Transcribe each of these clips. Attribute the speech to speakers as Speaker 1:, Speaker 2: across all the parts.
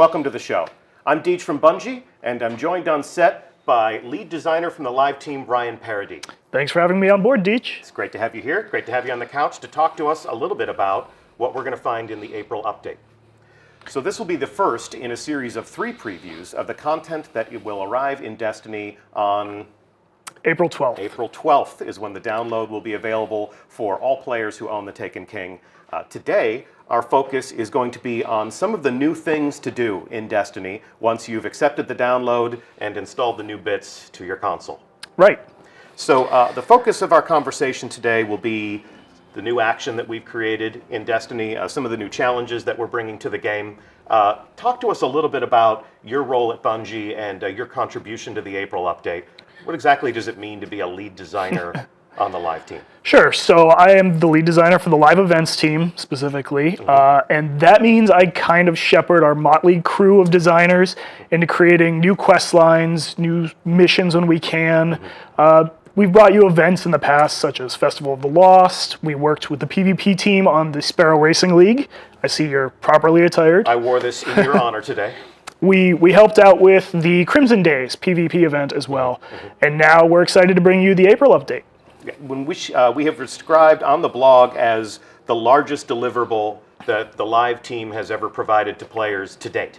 Speaker 1: Welcome to the show. I'm Deej from Bungie, and I'm joined on set by lead designer from the live team, Ryan Paradis.
Speaker 2: Thanks for having me on board, Deej.
Speaker 1: It's great to have you here. Great to have you on the couch to talk to us a little bit about what we're going to find in the April update. So this will be the first in a series of 3 previews of the content that will arrive in Destiny on
Speaker 2: April 12th.
Speaker 1: April 12th is when the download will be available for all players who own the Taken King. Today, our focus is going to be on some of the new things to do in Destiny once you've accepted the download and installed the new bits to your console.
Speaker 2: Right.
Speaker 1: So the focus of our conversation today will be the new action that we've created in Destiny, some of the new challenges that we're bringing to the game. Talk to us a little bit about your role at Bungie and your contribution to the April update. What exactly does it mean to be a lead designer on the live team?
Speaker 2: Sure. So I am the lead designer for the live events team specifically, and that means I kind of shepherd our motley crew of designers into creating new quest lines, new missions when we can. We've brought you events in the past, such as Festival of the Lost. We worked with the PvP team on the Sparrow Racing League. I see you're properly attired.
Speaker 1: I wore this in your honor today.
Speaker 2: We helped out with the Crimson Days PvP event as well, and now we're excited to bring you the April update.
Speaker 1: When we have described on the blog as the largest deliverable that the live team has ever provided to players to date.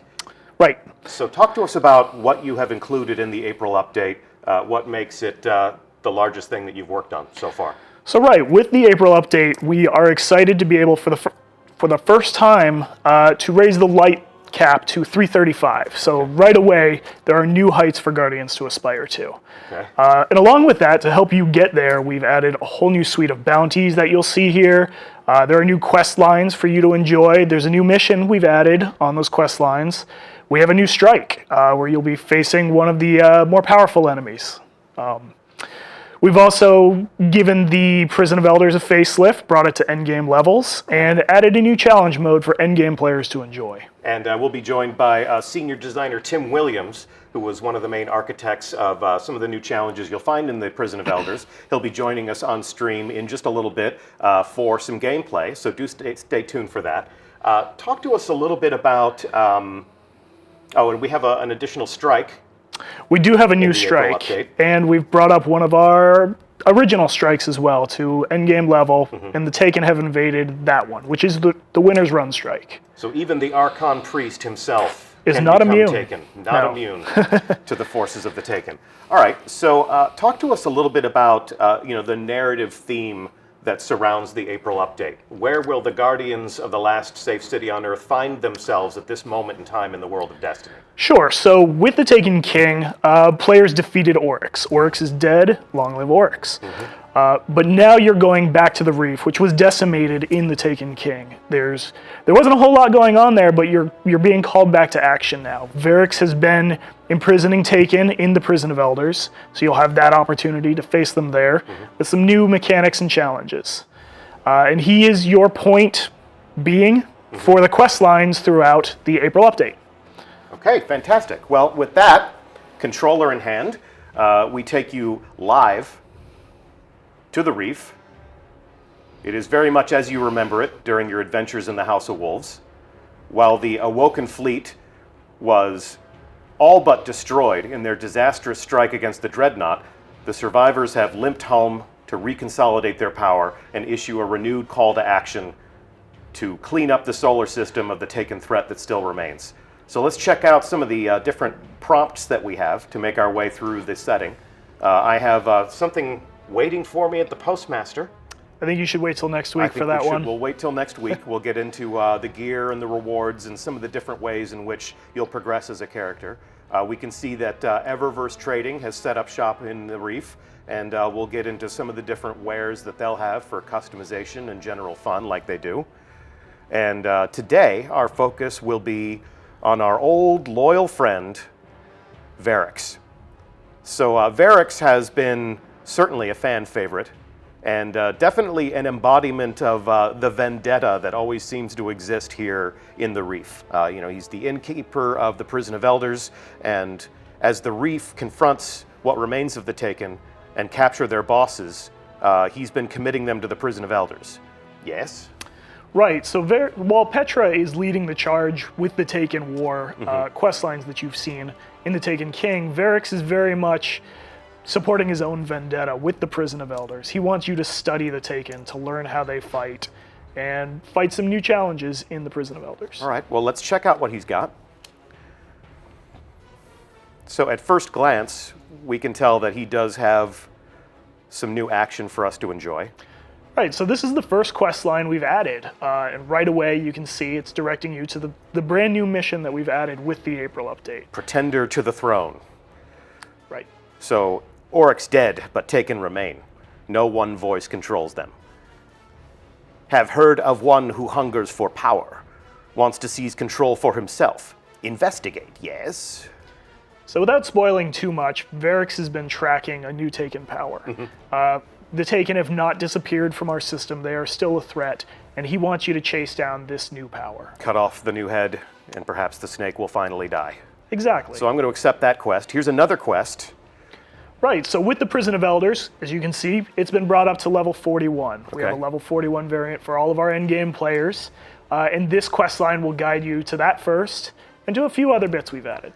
Speaker 2: Right.
Speaker 1: So talk to us about what you have included in the April update, what makes it the largest thing that you've worked on so far.
Speaker 2: So right, with the April update, we are excited to be able for the first time to raise the light cap to 335. So right away, there are new heights for Guardians to aspire to.
Speaker 1: Okay.
Speaker 2: And along with that, to help you get there, we've added a whole new suite of bounties that you'll see here. There are new quest lines for you to enjoy. There's a new mission we've added on those quest lines. We have a new strike where you'll be facing one of the more powerful enemies. We've also given the Prison of Elders a facelift, brought it to endgame levels, and added a new challenge mode for endgame players to enjoy.
Speaker 1: And we'll be joined by senior designer Tim Williams, who was one of the main architects of some of the new challenges you'll find in the Prison of Elders. He'll be joining us on stream in just a little bit for some gameplay, so do stay tuned for that. Talk to us a little bit about, and we have an additional strike.
Speaker 2: We do have a new strike, and we've brought up one of our original strikes as well to endgame level, and the Taken have invaded that one, which is the winner's run strike.
Speaker 1: So even the Arcom priest himself
Speaker 2: is not immune.
Speaker 1: Not immune to the forces of the Taken. All right, so talk to us a little bit about the narrative theme that surrounds the April update. Where will the Guardians of the last safe city on Earth find themselves at this moment in time in the world of Destiny?
Speaker 2: Sure. So with the Taken King, players defeated Oryx. Oryx is dead. Long live Oryx. But now you're going back to the Reef, which was decimated in the Taken King. There wasn't a whole lot going on there, but you're being called back to action now. Varix has been imprisoning Taken in the Prison of Elders, so you'll have that opportunity to face them there with some new mechanics and challenges. And he is your point being for the quest lines throughout the April update.
Speaker 1: Okay, fantastic. Well, with that, controller in hand, we take you live to the Reef. It is very much as you remember it during your adventures in the House of Wolves. While the Awoken fleet was all but destroyed in their disastrous strike against the Dreadnought, the survivors have limped home to reconsolidate their power and issue a renewed call to action to clean up the solar system of the Taken threat that still remains. So let's check out some of the different prompts that we have to make our way through this setting. I have something waiting for me at the Postmaster.
Speaker 2: I think you should wait till next week for that one.
Speaker 1: We'll wait till next week. We'll get into the gear and the rewards and some of the different ways in which you'll progress as a character. We can see that Eververse Trading has set up shop in the Reef, and we'll get into some of the different wares that they'll have for customization and general fun like they do. And today, our focus will be on our old loyal friend, Varix. So Varix has been certainly a fan favorite, and definitely an embodiment of the vendetta that always seems to exist here in the Reef. He's the innkeeper of the Prison of Elders, and as the Reef confronts what remains of the Taken and capture their bosses, he's been committing them to the Prison of Elders. Yes?
Speaker 2: Right, so while Petra is leading the charge with the Taken War quest lines that you've seen in the Taken King, Varix is very much supporting his own vendetta with the Prison of Elders. He wants you to study the Taken, to learn how they fight, and fight some new challenges in the Prison of Elders.
Speaker 1: All right, well, let's check out what he's got. So at first glance, we can tell that he does have some new action for us to enjoy.
Speaker 2: Right, so this is the first quest line we've added, and right away you can see it's directing you to the brand new mission that we've added with the April update.
Speaker 1: Pretender to the throne.
Speaker 2: Right.
Speaker 1: So, Oryx dead, but Taken remain. No one voice controls them. Have heard of one who hungers for power, wants to seize control for himself. Investigate, yes?
Speaker 2: So without spoiling too much, Varix has been tracking a new Taken power. The Taken have not disappeared from our system. They are still a threat, and he wants you to chase down this new power.
Speaker 1: Cut off the new head, and perhaps the snake will finally die.
Speaker 2: Exactly.
Speaker 1: So I'm going to accept that quest. Here's another quest.
Speaker 2: Right, so with the Prison of Elders, as you can see, it's been brought up to level 41. We have
Speaker 1: Okay.
Speaker 2: a level 41 variant for all of our endgame players, and this quest line will guide you to that first, and to a few other bits we've added.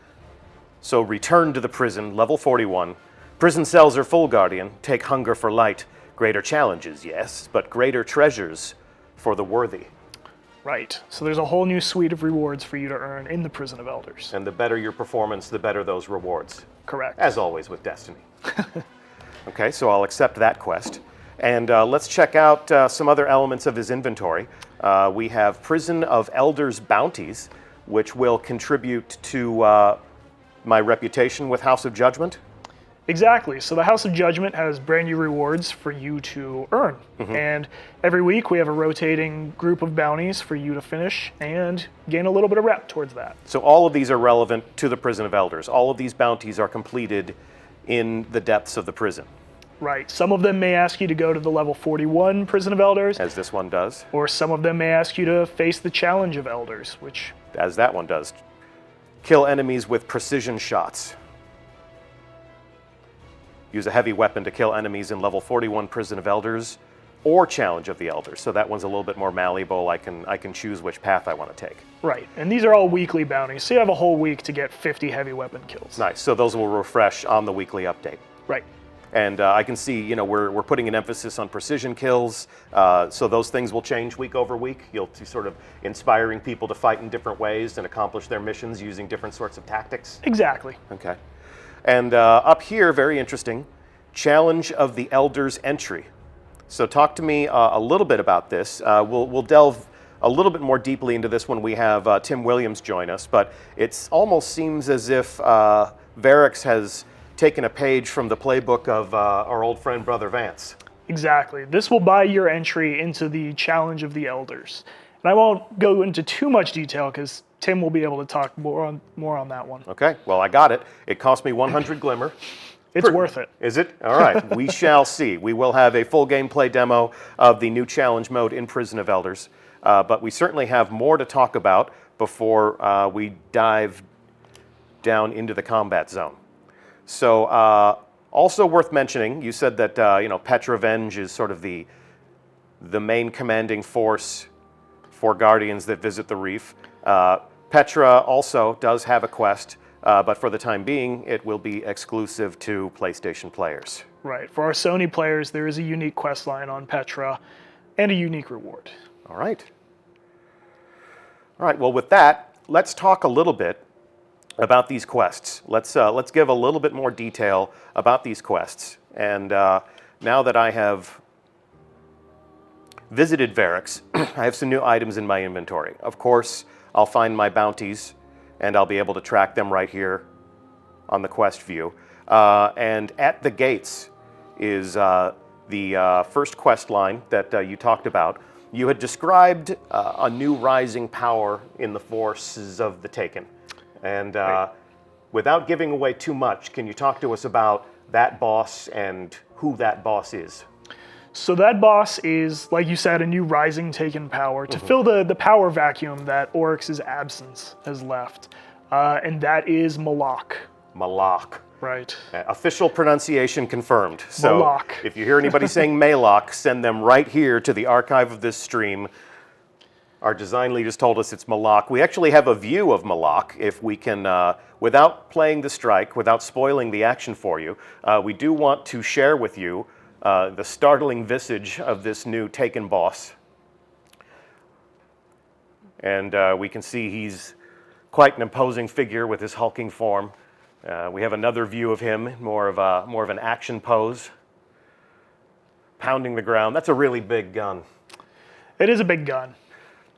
Speaker 1: So return to the prison, level 41. Prison cells are full, Guardian. Take hunger for light. Greater challenges, yes, but greater treasures for the worthy.
Speaker 2: Right, so there's a whole new suite of rewards for you to earn in the Prison of Elders.
Speaker 1: And the better your performance, the better those rewards.
Speaker 2: Correct.
Speaker 1: As always with Destiny. Okay, so I'll accept that quest. And let's check out some other elements of his inventory. We have Prison of Elders bounties, which will contribute to my reputation with House of Judgment.
Speaker 2: Exactly. So the House of Judgment has brand new rewards for you to earn. And every week we have a rotating group of bounties for you to finish and gain a little bit of rep towards that.
Speaker 1: So all of these are relevant to the Prison of Elders. All of these bounties are completed in the depths of the prison.
Speaker 2: Right. Some of them may ask you to go to the level 41 Prison of Elders,
Speaker 1: As this one does.
Speaker 2: or some of them may ask you to face the Challenge of Elders, which,
Speaker 1: As that one does. Kill enemies with precision shots. Use a heavy weapon to kill enemies in level 41 Prison of Elders or Challenge of the Elders. So that one's a little bit more malleable. I can choose which path I want to take.
Speaker 2: right. And these are all weekly bounties, so you have a whole week to get 50 heavy weapon kills.
Speaker 1: Nice. So those will refresh on the weekly update.
Speaker 2: Right.
Speaker 1: And I can see, we're putting an emphasis on precision kills. So those things will change week over week. You'll be sort of inspiring people to fight in different ways and accomplish their missions using different sorts of tactics.
Speaker 2: Exactly.
Speaker 1: Okay. And up here, very interesting, Challenge of the Elders entry. So talk to me a little bit about this. We'll delve a little bit more deeply into this when we have Tim Williams join us, but it almost seems as if Varix has taken a page from the playbook of our old friend Brother Vance.
Speaker 2: Exactly. This will buy your entry into the Challenge of the Elders. And I won't go into too much detail because Tim will be able to talk more on that one.
Speaker 1: Okay, well, I got it. It cost me 100 Glimmer.
Speaker 2: It's worth it.
Speaker 1: Is it? All right, we shall see. We will have a full gameplay demo of the new challenge mode in Prison of Elders, but we certainly have more to talk about before we dive down into the combat zone. So, also worth mentioning, you said that Petra Venge is sort of the main commanding force for Guardians that visit the Reef. Petra also does have a quest, but for the time being, it will be exclusive to PlayStation players.
Speaker 2: Right. For our Sony players, there is a unique quest line on Petra and a unique reward.
Speaker 1: All right. All right, well, with that, let's talk a little bit about these quests. Let's give a little bit more detail about these quests. And now that I have visited Varix, I have some new items in my inventory. Of course, I'll find my bounties, and I'll be able to track them right here on the quest view. And at the gates is the first quest line that you talked about. You had described a new rising power in the forces of the Taken. And without giving away too much, can you talk to us about that boss and who that boss is?
Speaker 2: So that boss is, like you said, a new rising Taken power to fill the power vacuum that Oryx's absence has left. And that is Malak.
Speaker 1: Malak.
Speaker 2: Right.
Speaker 1: Official pronunciation confirmed. So
Speaker 2: Malak.
Speaker 1: if you hear anybody saying Malak, send them right here to the archive of this stream. Our design lead has told us it's Malak. We actually have a view of Malak if we can, without playing the strike, without spoiling the action for you, we do want to share with you the startling visage of this new Taken boss. And we can see he's quite an imposing figure with his hulking form. We have another view of him, more of an action pose, pounding the ground. That's a really big gun.
Speaker 2: It is a big gun.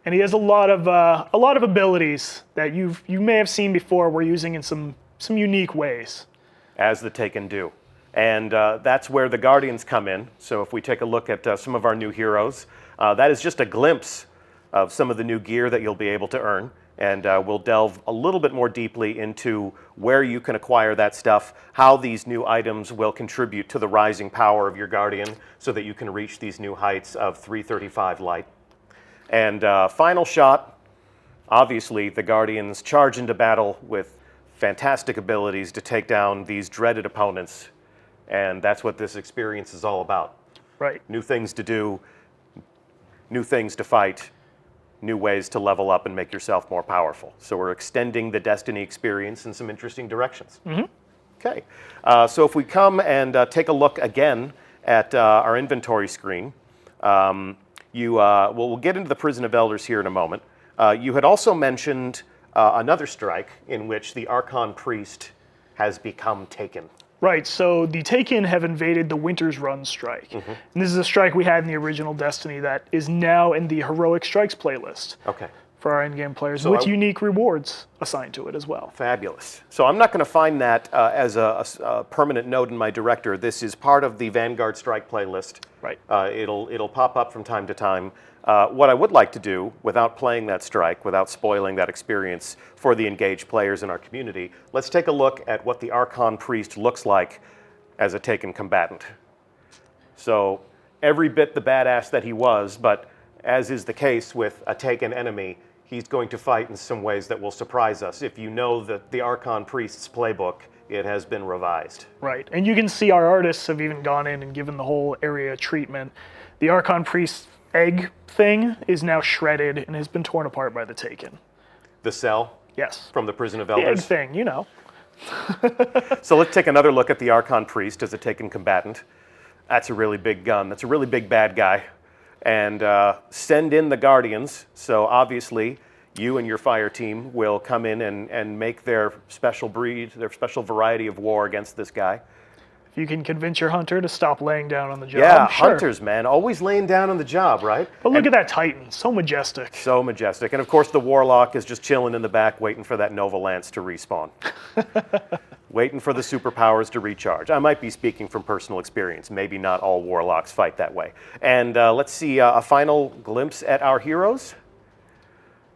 Speaker 2: And he has a lot of abilities that you may have seen before. We're using in some unique ways,
Speaker 1: as the Taken do, and that's where the Guardians come in. So if we take a look at some of our new heroes, that is just a glimpse of some of the new gear that you'll be able to earn, and we'll delve a little bit more deeply into where you can acquire that stuff, how these new items will contribute to the rising power of your Guardian, so that you can reach these new heights of 335 light. And final shot, obviously the Guardians charge into battle with fantastic abilities to take down these dreaded opponents, and that's what this experience is all about.
Speaker 2: Right.
Speaker 1: New things to do, new things to fight, new ways to level up and make yourself more powerful. So we're extending the Destiny experience in some interesting directions. Mm-hmm. Okay, so if we come and take a look again at our inventory screen, we'll get into the Prison of Elders here in a moment. You had also mentioned another strike in which the Arcom priest has become Taken.
Speaker 2: Right, so the Taken have invaded the Winter's Run strike. Mm-hmm. And this is a strike we had in the original Destiny that is now in the Heroic Strikes playlist.
Speaker 1: Okay.
Speaker 2: For our in-game players,
Speaker 1: so
Speaker 2: with unique rewards assigned to it as well.
Speaker 1: Fabulous. So I'm not going to find that as a permanent note in my director. This is part of the Vanguard Strike playlist.
Speaker 2: Right.
Speaker 1: It'll pop up from time to time. What I would like to do, without playing that strike, without spoiling that experience for the engaged players in our community, let's take a look at what the Archon Priest looks like as a Taken combatant. So every bit the badass that he was, but as is the case with a Taken enemy, he's going to fight in some ways that will surprise us. If you know the Archon Priest's playbook, it has been revised.
Speaker 2: Right, and you can see our artists have even gone in and given the whole area treatment. The Archon Priest's egg thing is now shredded and has been torn apart by the Taken.
Speaker 1: The cell?
Speaker 2: Yes.
Speaker 1: From the Prison of
Speaker 2: The
Speaker 1: Elders?
Speaker 2: egg thing, you know.
Speaker 1: So let's take another look at the Archon Priest as a Taken combatant. That's a really big gun. That's a really big bad guy. And send in the Guardians. So obviously, you and your fire team will come in and make their special breed, their special variety of war against this guy.
Speaker 2: If you can convince your hunter to stop laying down on the job,
Speaker 1: yeah,
Speaker 2: sure.
Speaker 1: Hunters, man, always laying down on the job, right?
Speaker 2: But look at that Titan, so majestic.
Speaker 1: So majestic. And of course, the Warlock is just chilling in the back, waiting for that Nova Lance to respawn. Waiting for the superpowers to recharge. I might be speaking from personal experience. Maybe not all Warlocks fight that way. And let's see a final glimpse at our heroes.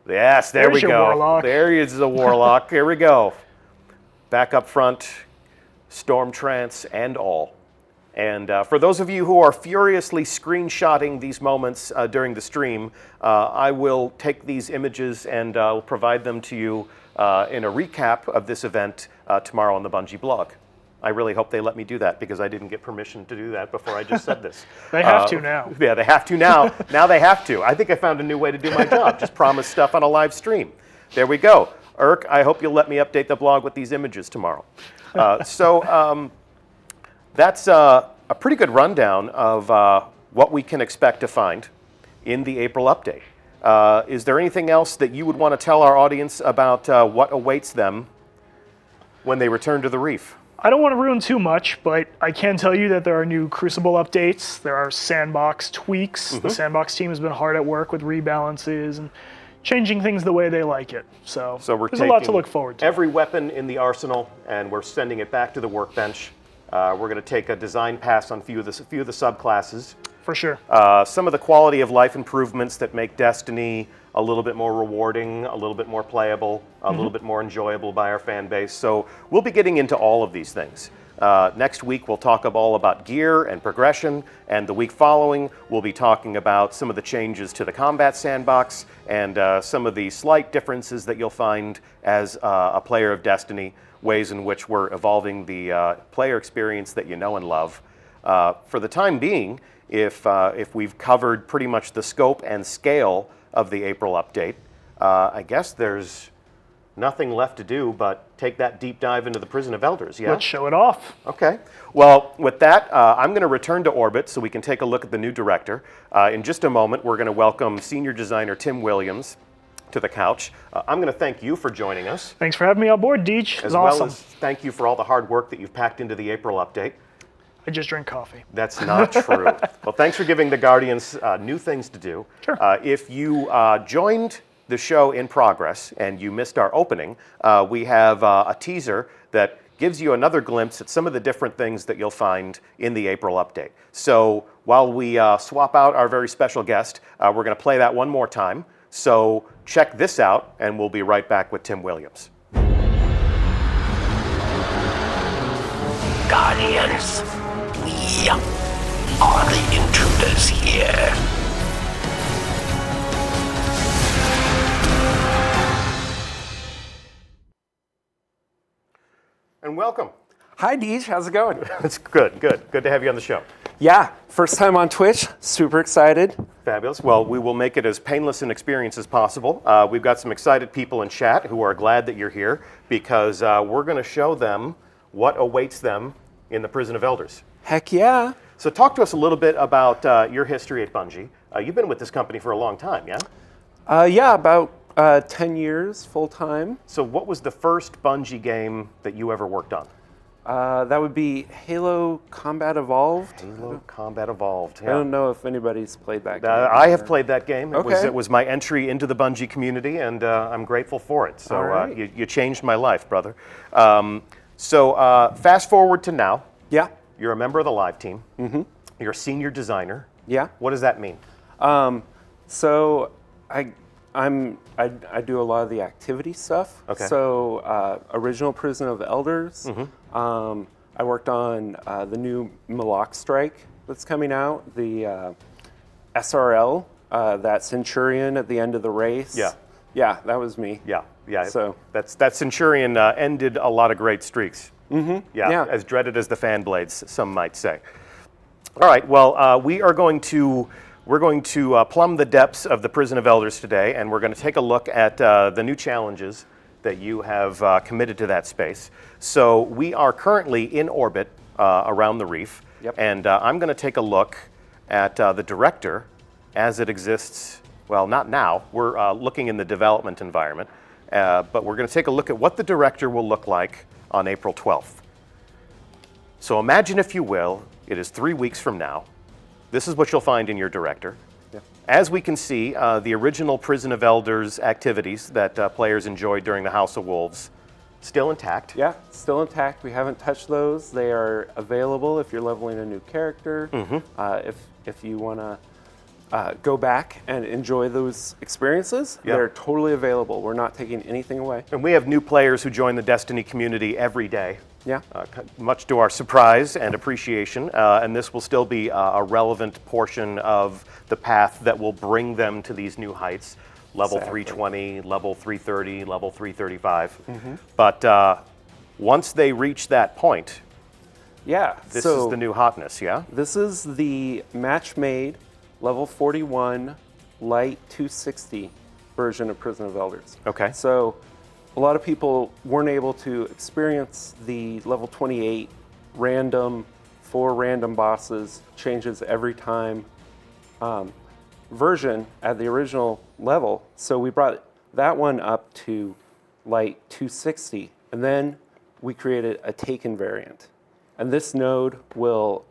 Speaker 1: Yes, there we
Speaker 2: There's your
Speaker 1: go.
Speaker 2: Warlock.
Speaker 1: There is the Warlock. Here we go. Back up front, Storm Trance and all. And for those of you who are furiously screenshotting these moments during the stream, I will take these images and provide them to you in a recap of this event tomorrow on the Bungie blog. I really hope they let me do that because I didn't get permission to do that before I just said this.
Speaker 2: They have to now.
Speaker 1: Yeah, they have to now. Now they have to. I think I found a new way to do my job. Just promise stuff on a live stream. There we go. Irk, I hope you'll let me update the blog with these images tomorrow. So that's a pretty good rundown of what we can expect to find in the April update. Is there anything else that you would want to tell our audience about what awaits them when they return to the Reef?
Speaker 2: I don't want to ruin too much, but I can tell you that there are new Crucible updates. There are sandbox tweaks. Mm-hmm. The sandbox team has been hard at work with rebalances and changing things the way they like it. So there's a lot to look forward to.
Speaker 1: Every weapon in the arsenal, and we're sending it back to the workbench. We're going to take a design pass on a few of the subclasses.
Speaker 2: For sure.
Speaker 1: Some of the quality of life improvements that make Destiny a little bit more rewarding, a little bit more playable, a little bit more enjoyable by our fan base. So we'll be getting into all of these things. Next week, we'll talk all about gear and progression, and the week following, we'll be talking about some of the changes to the combat sandbox and some of the slight differences that you'll find as a player of Destiny, ways in which we're evolving the player experience that you know and love. For the time being, if we've covered pretty much the scope and scale of the April update. I guess there's nothing left to do but take that deep dive into the Prison of Elders, yeah?
Speaker 2: Let's show it off.
Speaker 1: Okay. Well, with that, I'm going to return to Orbit so we can take a look at the new director. In just a moment, we're going to welcome senior designer Tim Williams to the couch. I'm going to thank you for joining us.
Speaker 2: Thanks for having me on board, Deej. It's
Speaker 1: As
Speaker 2: awesome.
Speaker 1: well as thank you for all the hard work that you've packed into the April update.
Speaker 2: I just drink coffee.
Speaker 1: That's not true. Well, thanks for giving the Guardians new things to do.
Speaker 2: Sure.
Speaker 1: If you joined the show in progress and you missed our opening, we have a teaser that gives you another glimpse at some of the different things that you'll find in the April update. So while we swap out our very special guest, we're going to play that one more time. So check this out, and we'll be right back with Tim Williams.
Speaker 3: Guardians, we are the intruders here.
Speaker 1: And welcome.
Speaker 4: Hi, Deej. How's it going?
Speaker 1: It's good. Good to have you on the show.
Speaker 4: Yeah, first time on Twitch. Super excited.
Speaker 1: Fabulous. Well, we will make it as painless an experience as possible. We've got some excited people in chat who are glad that you're here because we're going to show them what awaits them in the Prison of Elders.
Speaker 4: Heck yeah.
Speaker 1: So talk to us a little bit about your history at Bungie. You've been with this company for a long time, yeah?
Speaker 4: Yeah, about 10 years full time.
Speaker 1: So what was the first Bungie game that you ever worked on?
Speaker 4: That would be Halo Combat Evolved.
Speaker 1: Halo Combat Evolved.
Speaker 4: I don't know if anybody's played that game.
Speaker 1: I have played that game.
Speaker 4: Okay.
Speaker 1: It was my entry into the Bungie community, and I'm grateful for it. So
Speaker 4: All right.
Speaker 1: You changed my life, brother. So fast forward to now.
Speaker 4: Yeah.
Speaker 1: You're a member of the live team. Mm-hmm. You're a senior designer.
Speaker 4: Yeah.
Speaker 1: What does that mean?
Speaker 4: So I do a lot of the activity stuff.
Speaker 1: Okay.
Speaker 4: So original Prison of the Elders.
Speaker 1: Mm-hmm.
Speaker 4: I worked on the new Malak Strike that's coming out. The SRL, that Centurion at the end of the race.
Speaker 1: Yeah.
Speaker 4: Yeah, that was me.
Speaker 1: Yeah.
Speaker 4: So
Speaker 1: that Centurion ended a lot of great streaks. Mm-hmm.
Speaker 4: Yeah.
Speaker 1: As dreaded as the fan blades, some might say. All right. Well, we're going to plumb the depths of the Prison of Elders today, and we're going to take a look at the new challenges that you have committed to that space. So we are currently in orbit around the reef,
Speaker 4: Yep.
Speaker 1: and I'm going to take a look at the director as it exists. Well, not now. We're looking in the development environment, but we're going to take a look at what the director will look like on April 12th. So imagine, if you will, it is 3 weeks from now. This is what you'll find in your director.
Speaker 4: Yeah.
Speaker 1: As we can see, the original Prison of Elders activities that players enjoyed during the House of Wolves, still intact.
Speaker 4: Yeah, still intact. We haven't touched those. They are available if you're leveling a new character.
Speaker 1: Mm-hmm.
Speaker 4: If you want to go back and enjoy those experiences,
Speaker 1: Yeah.
Speaker 4: they're totally available. We're not taking anything away.
Speaker 1: And we have new players who join the Destiny community every day.
Speaker 4: Yeah.
Speaker 1: Much to our surprise and appreciation, and this will still be a relevant portion of the path that will bring them to these new heights, level
Speaker 4: Exactly.
Speaker 1: 320, level 330, level 335.
Speaker 4: Mm-hmm.
Speaker 1: But once they reach that point,
Speaker 4: Yeah.
Speaker 1: this
Speaker 4: so
Speaker 1: is the new hotness, yeah?
Speaker 4: this is the match-made level 41 light 260 version of Prison of Elders.
Speaker 1: Okay.
Speaker 4: So a lot of people weren't able to experience the level 28 random, 4 random bosses, changes every time version at the original level. So we brought that one up to light 260, and then we created a Taken variant. And this node will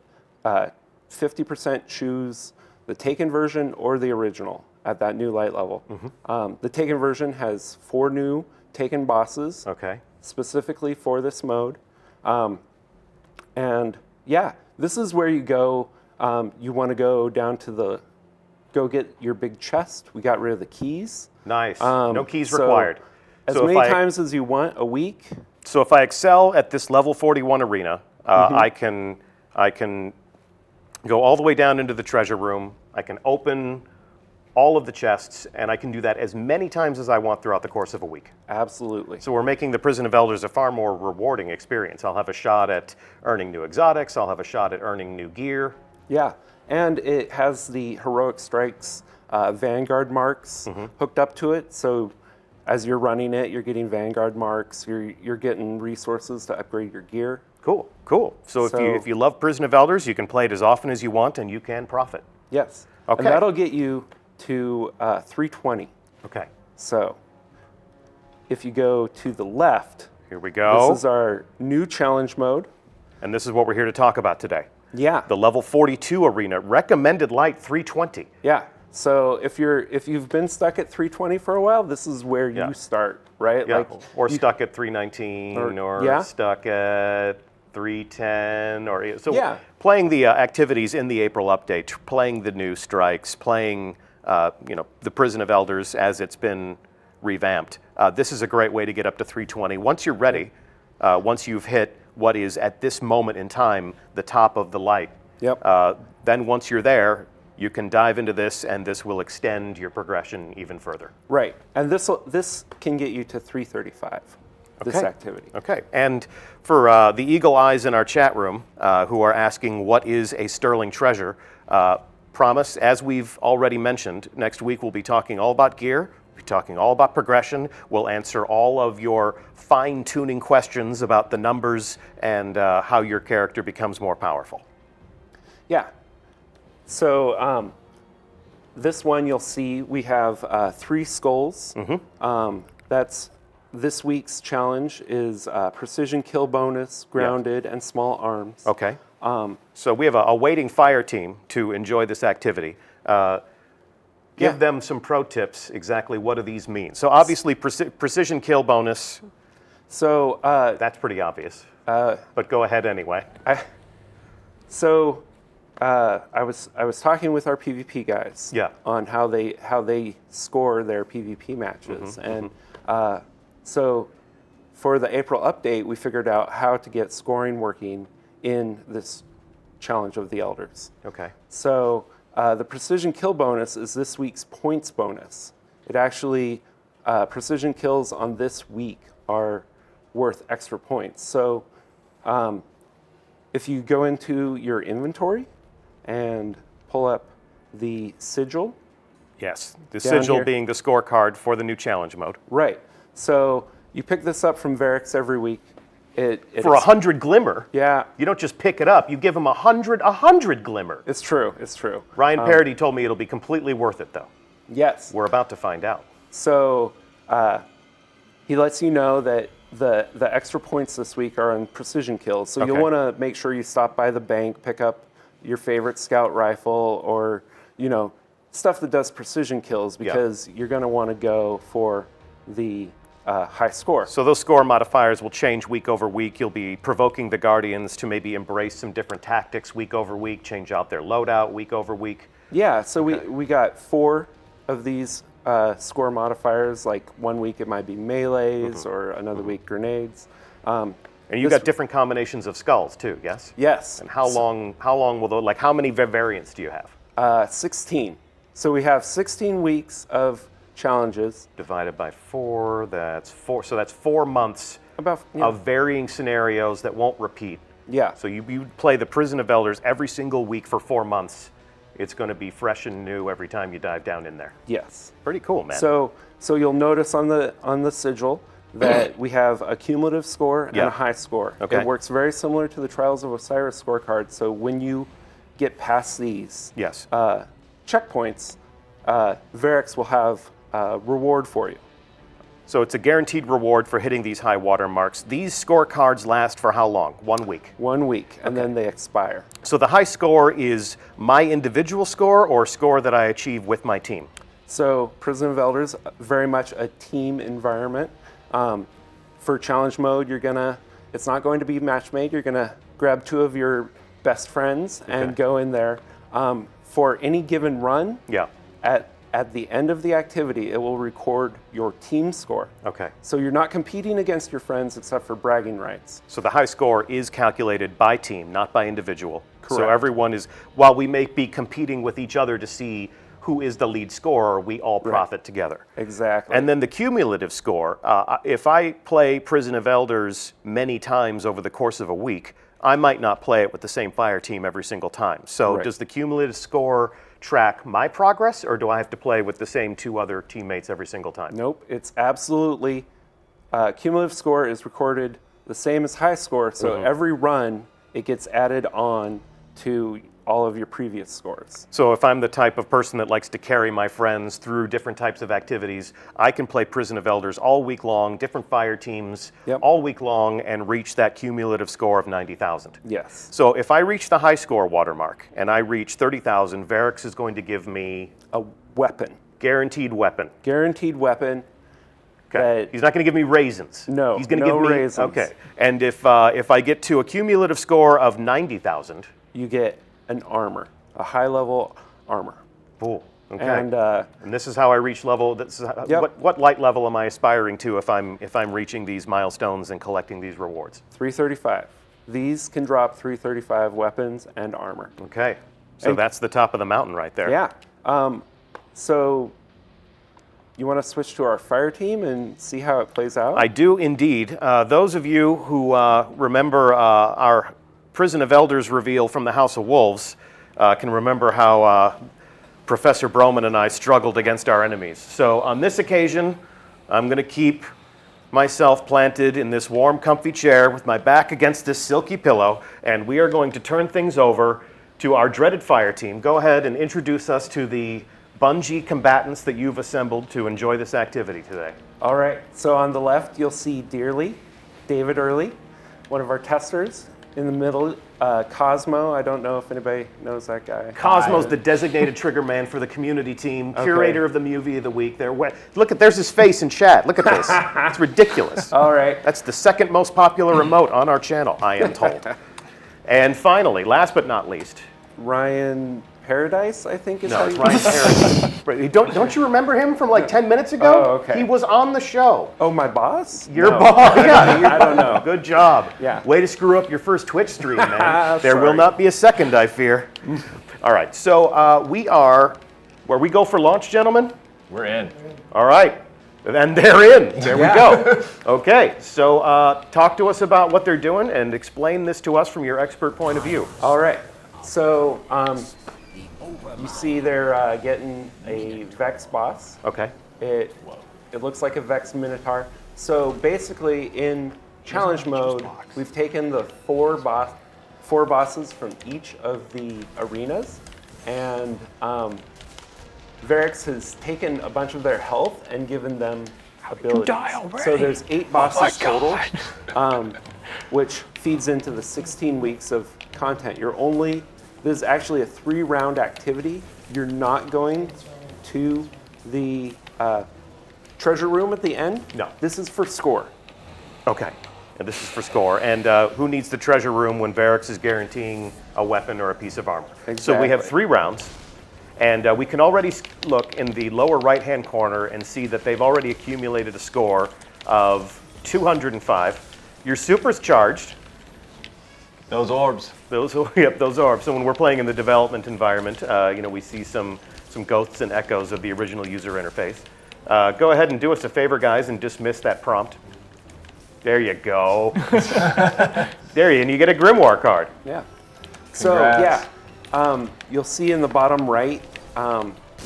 Speaker 4: 50% choose the Taken version or the original at that new light level. The Taken version has 4 new Taken bosses
Speaker 1: Okay.
Speaker 4: specifically for this mode. And yeah, this is where you go. You want to go down to go get your big chest. We got rid of the keys.
Speaker 1: Nice. No keys
Speaker 4: so
Speaker 1: required.
Speaker 4: As
Speaker 1: So if
Speaker 4: many
Speaker 1: I-
Speaker 4: times as you want a week.
Speaker 1: So if I excel at this level 41 arena, I can go all the way down into the treasure room. I can open all of the chests, and I can do that as many times as I want throughout the course of a week.
Speaker 4: Absolutely.
Speaker 1: So we're making the Prison of Elders a far more rewarding experience. I'll have a shot at earning new exotics. I'll have a shot at earning new gear.
Speaker 4: Yeah, and it has the heroic strikes Vanguard marks hooked up to it. So as you're running it, you're getting Vanguard marks. You're getting resources to upgrade your gear.
Speaker 1: Cool, cool. So, if you love Prison of Elders, you can play it as often as you want, and you can profit.
Speaker 4: Yes.
Speaker 1: Okay.
Speaker 4: And that'll get you to 320.
Speaker 1: Okay.
Speaker 4: So if you go to the left,
Speaker 1: Here we go.
Speaker 4: this is our new challenge mode.
Speaker 1: And this is what we're here to talk about today.
Speaker 4: Yeah.
Speaker 1: The level 42 arena, recommended light 320.
Speaker 4: Yeah. So if you've been stuck at 320 for a while, this is where you start, right?
Speaker 1: Yeah. Or stuck at 319, or stuck at 310, or so. Playing the activities in the April update, playing the new strikes, playing the Prison of Elders as it's been revamped. This is a great way to get up to 320. Once you're ready, once you've hit what is at this moment in time the top of the light.
Speaker 4: Yep.
Speaker 1: Then once you're there, you can dive into this, and this will extend your progression even further.
Speaker 4: Right, and this can get you to 335. This activity.
Speaker 1: Okay, and for the eagle eyes in our chat room who are asking what is a sterling treasure, promise, as we've already mentioned, next week we'll be talking all about gear. We'll be talking all about progression. We'll answer all of your fine-tuning questions about the numbers and how your character becomes more powerful.
Speaker 4: Yeah. So this one you'll see we have 3 skulls. That's this week's challenge is precision kill bonus, grounded, and small arms.
Speaker 1: Okay. So we have a waiting fire team to enjoy this activity. Give them some pro tips. Exactly what do these mean? So obviously precision kill bonus.
Speaker 4: So
Speaker 1: that's pretty obvious. But go ahead anyway.
Speaker 4: I was talking with our PvP guys on how they score their PvP matches, and so for the April update, we figured out how to get scoring working in this challenge of the Elders.
Speaker 1: Okay.
Speaker 4: So the precision kill bonus is this week's points bonus. It actually precision kills on this week are worth extra points. So if you go into your inventory and pull up the sigil.
Speaker 1: Yes, the sigil
Speaker 4: here.
Speaker 1: being the scorecard for the new challenge mode.
Speaker 4: Right. So you pick this up from Varix every week.
Speaker 1: For 100 glimmer.
Speaker 4: Yeah.
Speaker 1: You don't just pick it up. You give them 100 glimmer.
Speaker 4: It's true. It's true.
Speaker 1: Ryan Parody told me it'll be completely worth it, though.
Speaker 4: Yes.
Speaker 1: We're about to find out.
Speaker 4: So he lets you know that the extra points this week are on precision kills. So you'll want to make sure you stop by the bank, pick up your favorite scout rifle, or stuff that does precision kills, because you're going to want to go for the high score.
Speaker 1: So those score modifiers will change week over week. You'll be provoking the Guardians to maybe embrace some different tactics week over week, change out their loadout week over week.
Speaker 4: Yeah, so we got 4 of these score modifiers. Like one week it might be melees, or another week grenades.
Speaker 1: And you got different combinations of skulls too, yes?
Speaker 4: Yes.
Speaker 1: And how long will those, like how many variants do you have?
Speaker 4: 16. So we have 16 weeks of challenges.
Speaker 1: Divided by 4, that's 4. So that's 4 months of varying scenarios that won't repeat.
Speaker 4: Yeah.
Speaker 1: So you play the Prison of Elders every single week for 4 months. It's going to be fresh and new every time you dive down in there.
Speaker 4: Yes.
Speaker 1: Pretty cool, man.
Speaker 4: So you'll notice on the sigil that we have a cumulative score and a high score.
Speaker 1: Okay.
Speaker 4: It works very similar to the Trials of Osiris scorecard. So when you get past these checkpoints, Varix will have a reward for you.
Speaker 1: So it's a guaranteed reward for hitting these high water marks. These scorecards last for how long? 1 week?
Speaker 4: 1 week, and then they expire.
Speaker 1: So the high score is my individual score or score that I achieve with my team?
Speaker 4: So Prison of Elders, very much a team environment. For challenge mode, it's not going to be match made. You're gonna grab 2 of your best friends and go in there. For any given run, at the end of the activity, it will record your team score.
Speaker 1: Okay.
Speaker 4: So you're not competing against your friends except for bragging rights.
Speaker 1: So the high score is calculated by team, not by individual.
Speaker 4: Correct.
Speaker 1: So everyone is, while we may be competing with each other to see who is the lead scorer, we all profit together.
Speaker 4: Exactly.
Speaker 1: And then the cumulative score, if I play Prison of Elders many times over the course of a week, I might not play it with the same fire team every single time. So does the cumulative score track my progress, or do I have to play with the same 2 other teammates every single time?
Speaker 4: Nope, it's absolutely, cumulative score is recorded the same as high score, so every run, it gets added on to all of your previous scores.
Speaker 1: So if I'm the type of person that likes to carry my friends through different types of activities, I can play Prison of Elders all week long, different fire teams, all week long, and reach that cumulative score of 90,000.
Speaker 4: Yes.
Speaker 1: So if I reach the high score watermark and I reach 30,000, Varix is going to give me
Speaker 4: A weapon.
Speaker 1: guaranteed weapon.
Speaker 4: Guaranteed weapon.
Speaker 1: Okay. He's not going to give me raisins.
Speaker 4: No,
Speaker 1: He's going to
Speaker 4: no
Speaker 1: give me
Speaker 4: raisins.
Speaker 1: Okay. And if I get to a cumulative score of 90,000,
Speaker 4: You get an armor, a high-level armor.
Speaker 1: cool. Okay.
Speaker 4: And
Speaker 1: this is how I reach level. This is how, what light level am I aspiring to if I'm reaching these milestones and collecting these rewards?
Speaker 4: 335. These can drop 335 weapons and armor.
Speaker 1: Okay. So that's the top of the mountain right there.
Speaker 4: Yeah. So you want to switch to our fire team and see how it plays out?
Speaker 1: I do indeed. Those of you who remember our Prison of Elders reveal from the House of Wolves can remember how Professor Broman and I struggled against our enemies. So on this occasion, I'm going to keep myself planted in this warm, comfy chair with my back against this silky pillow, and we are going to turn things over to our dreaded fire team. Go ahead and introduce us to the Bungie combatants that you've assembled to enjoy this activity today.
Speaker 4: All right. So on the left, you'll see Dearly, David Early, one of our testers. In the middle, Cosmo. I don't know if anybody knows that guy.
Speaker 1: Cosmo's the designated trigger man for the community team, curator of the movie of the week. There's his face in chat. Look at this. It's ridiculous.
Speaker 4: All right.
Speaker 1: That's the second most popular remote on our channel, I am told. And finally, last but not least,
Speaker 4: Ryan Paradise, I think is
Speaker 1: no,
Speaker 4: how
Speaker 1: it's
Speaker 4: you
Speaker 1: Ryan Paris. Don't you remember him from like 10 minutes ago?
Speaker 4: Oh, okay.
Speaker 1: He was on the show.
Speaker 4: Oh, my boss?
Speaker 1: Your
Speaker 4: No.
Speaker 1: boss. Yeah,
Speaker 4: I don't know.
Speaker 1: Good job.
Speaker 4: Yeah.
Speaker 1: Way to screw up your first Twitch stream, man. There will
Speaker 4: Sorry.
Speaker 1: not be a second, I fear. All right, so we are where we go for launch, gentlemen.
Speaker 5: We're in.
Speaker 1: All right. And they're in. There we go. Okay, so talk to us about what they're doing and explain this to us from your expert point of view.
Speaker 4: All right. So you see they're getting a Vex boss.
Speaker 1: Okay.
Speaker 4: It looks like a Vex Minotaur. So basically, in challenge mode, we've taken the four bosses from each of the arenas, and Varix has taken a bunch of their health and given them abilities.
Speaker 2: die already?
Speaker 4: So there's 8 bosses total, which feeds into the 16 weeks of content. This is actually a 3-round activity. You're not going to the treasure room at the end.
Speaker 1: No.
Speaker 4: This is for score.
Speaker 1: Okay. And this is for score. And who needs the treasure room when Varix is guaranteeing a weapon or a piece of armor? So we have
Speaker 4: Exactly.
Speaker 1: 3 rounds. And we can already look in the lower right-hand corner and see that they've already accumulated a score of 205. Your super's charged.
Speaker 5: Those orbs.
Speaker 1: Those orbs. So when we're playing in the development environment, we see some ghosts and echoes of the original user interface. Go ahead and do us a favor, guys, and dismiss that prompt. There you go. And you get a Grimoire card.
Speaker 4: Yeah. So
Speaker 5: Congrats.
Speaker 4: you'll see in the bottom right,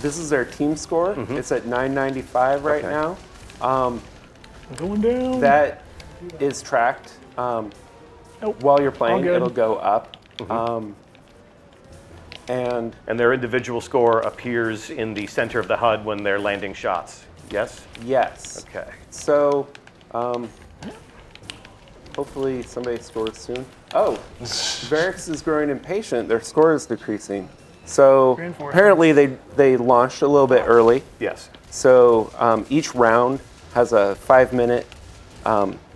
Speaker 4: this is their team score. It's at 995 right
Speaker 1: Okay.
Speaker 4: now.
Speaker 2: Going down.
Speaker 4: That is tracked. While you're playing,
Speaker 2: good.
Speaker 4: it'll go up. And
Speaker 1: And their individual score appears in the center of the HUD when they're landing shots. Yes?
Speaker 4: yes.
Speaker 1: Okay.
Speaker 4: So hopefully somebody scores soon. Oh, Varix is growing impatient. Their score is decreasing. So
Speaker 2: Reinforcements.
Speaker 4: apparently they launched a little bit early.
Speaker 1: Yes.
Speaker 4: So each round has a 5-minute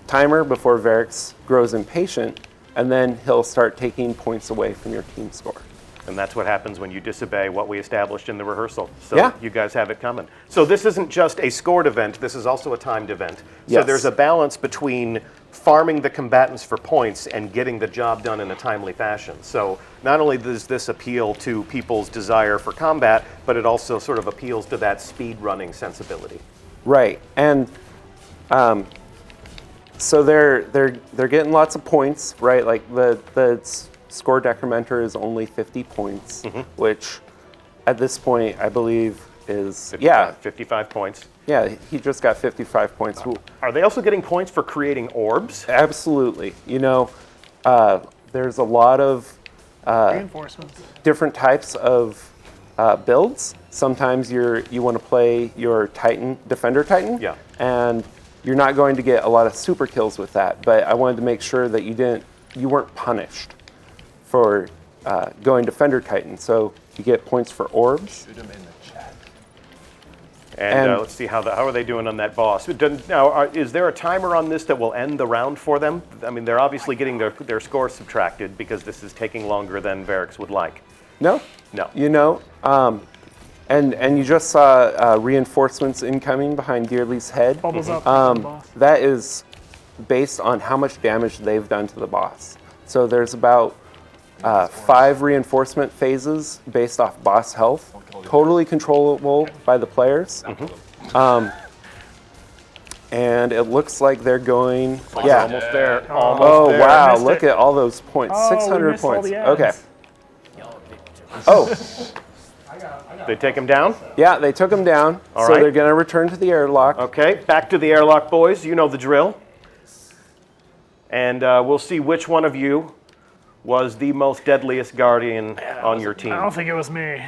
Speaker 4: timer before Varix grows impatient, and then he'll start taking points away from your team score.
Speaker 1: And that's what happens when you disobey what we established in the rehearsal. So
Speaker 4: Yeah.
Speaker 1: you guys have it coming. So this isn't just a scored event, this is also a timed event. So
Speaker 4: Yes.
Speaker 1: there's a balance between farming the combatants for points and getting the job done in a timely fashion. So not only does this appeal to people's desire for combat, but it also sort of appeals to that speed running sensibility.
Speaker 4: Right, and so they're getting lots of points, right? Like the score decrementer is only 50 points, which at this point, I believe, is
Speaker 1: 55 points.
Speaker 4: Yeah, he just got 55 points.
Speaker 1: Are they also getting points for creating orbs?
Speaker 4: Absolutely. There's a lot of
Speaker 2: Reinforcements.
Speaker 4: different types of builds. Sometimes you want to play your Titan, Defender Titan,
Speaker 1: Yeah.
Speaker 4: and you're not going to get a lot of super kills with that. But I wanted to make sure that you weren't punished for going Defender Titan. So you get points for orbs.
Speaker 5: Shoot him in the chat.
Speaker 1: And
Speaker 4: And-
Speaker 1: let's see how are they doing on that boss. Now, is there a timer on this that will end the round for them? I mean, they're obviously getting their score subtracted because this is taking longer than Varix would like.
Speaker 4: No.
Speaker 1: No.
Speaker 4: And you just saw reinforcements incoming behind Dearly's head.
Speaker 2: Bubbles up. Boss.
Speaker 4: That is based on how much damage they've done to the boss. So there's about 5 reinforcement phases based off boss health, totally controllable by the players. And it looks like they're going. Yeah.
Speaker 1: Almost there.
Speaker 4: Oh
Speaker 1: Almost there.
Speaker 4: wow!
Speaker 2: Missed
Speaker 4: Look
Speaker 2: it.
Speaker 4: at all those points.
Speaker 2: Oh, we
Speaker 4: 600
Speaker 2: missed all
Speaker 4: points.
Speaker 2: the ads.
Speaker 4: Okay. Oh,
Speaker 1: They take him down.
Speaker 4: yeah, they took him down.
Speaker 1: All
Speaker 4: So
Speaker 1: right.
Speaker 4: they're going to return to the airlock.
Speaker 1: Okay, back to the airlock, boys. You know the drill. And we'll see which one of you was the most deadliest guardian on your team.
Speaker 2: I don't think it was me.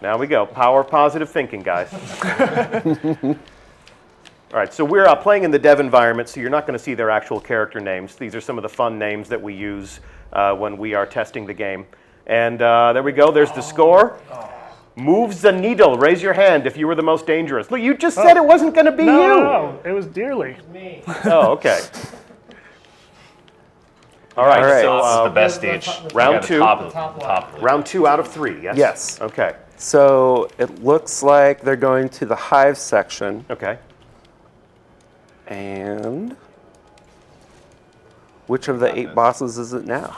Speaker 1: Now we go. Power positive thinking, guys. All right, so we're playing in the dev environment, so you're not going to see their actual character names. These are some of the fun names that we use when we are testing the game. And there we go. There's the score. Moves the needle. Raise your hand if you were the most dangerous. Look, you just said it wasn't going to be you.
Speaker 2: No, it was Dearly.
Speaker 1: Oh, okay. All right,
Speaker 4: All right.
Speaker 1: so
Speaker 5: This is the best stage.
Speaker 1: round
Speaker 5: Yeah, the
Speaker 1: two.
Speaker 5: top.
Speaker 1: round 2 out of 3, yes?
Speaker 4: Yes.
Speaker 1: Okay,
Speaker 4: So it looks like they're going to the hive section.
Speaker 1: okay.
Speaker 4: And which of the 8 bosses is it now?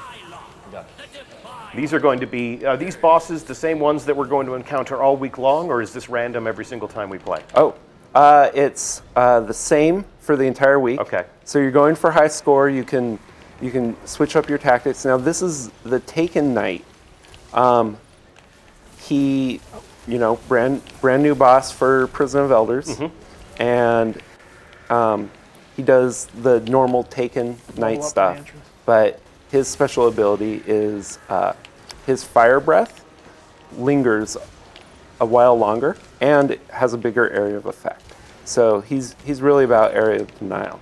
Speaker 1: These are going to be, are these bosses the same ones that we're going to encounter all week long, or is this random every single time we play?
Speaker 4: Oh, it's the same for the entire week.
Speaker 1: Okay.
Speaker 4: So you're going for high score. You can switch up your tactics. Now this is the Taken Knight. He, brand new boss for Prison of Elders, and he does the normal Taken Knight
Speaker 2: up the
Speaker 4: stuff.
Speaker 2: entrance.
Speaker 4: But his special ability is his fire breath lingers a while longer and has a bigger area of effect. So he's really about area of denial.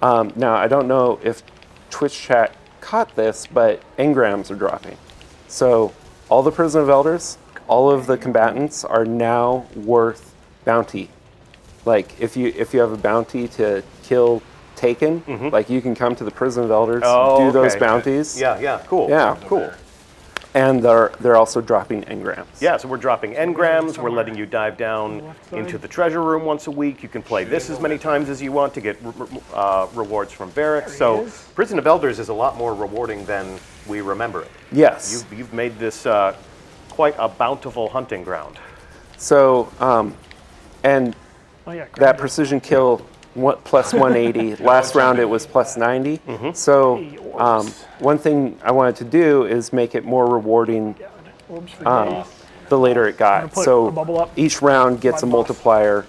Speaker 4: Now, I don't know if Twitch chat caught this, but engrams are dropping. So all the Prison of Elders, all of the combatants are now worth bounty. Like if you have a bounty to kill Taken, like you can come to the Prison of Elders, do those bounties.
Speaker 1: Yeah, cool.
Speaker 4: Yeah.
Speaker 1: Cool.
Speaker 4: And they're also dropping engrams.
Speaker 1: Yeah, so we're dropping engrams. We're letting you dive down into the treasure room once a week. You can play this as many times as you want to get rewards from Varix. So Prison of Elders is a lot more rewarding than we remember it.
Speaker 4: Yes.
Speaker 1: You've made this quite a bountiful hunting ground.
Speaker 4: So, and
Speaker 2: Oh yeah.
Speaker 4: that precision kill plus 180. Last round it was plus 90. So one thing I wanted to do is make it more rewarding
Speaker 2: Orbs for days.
Speaker 4: the later it got.
Speaker 2: put
Speaker 4: So
Speaker 2: a bubble up
Speaker 4: each round gets a
Speaker 2: my boss.
Speaker 4: multiplier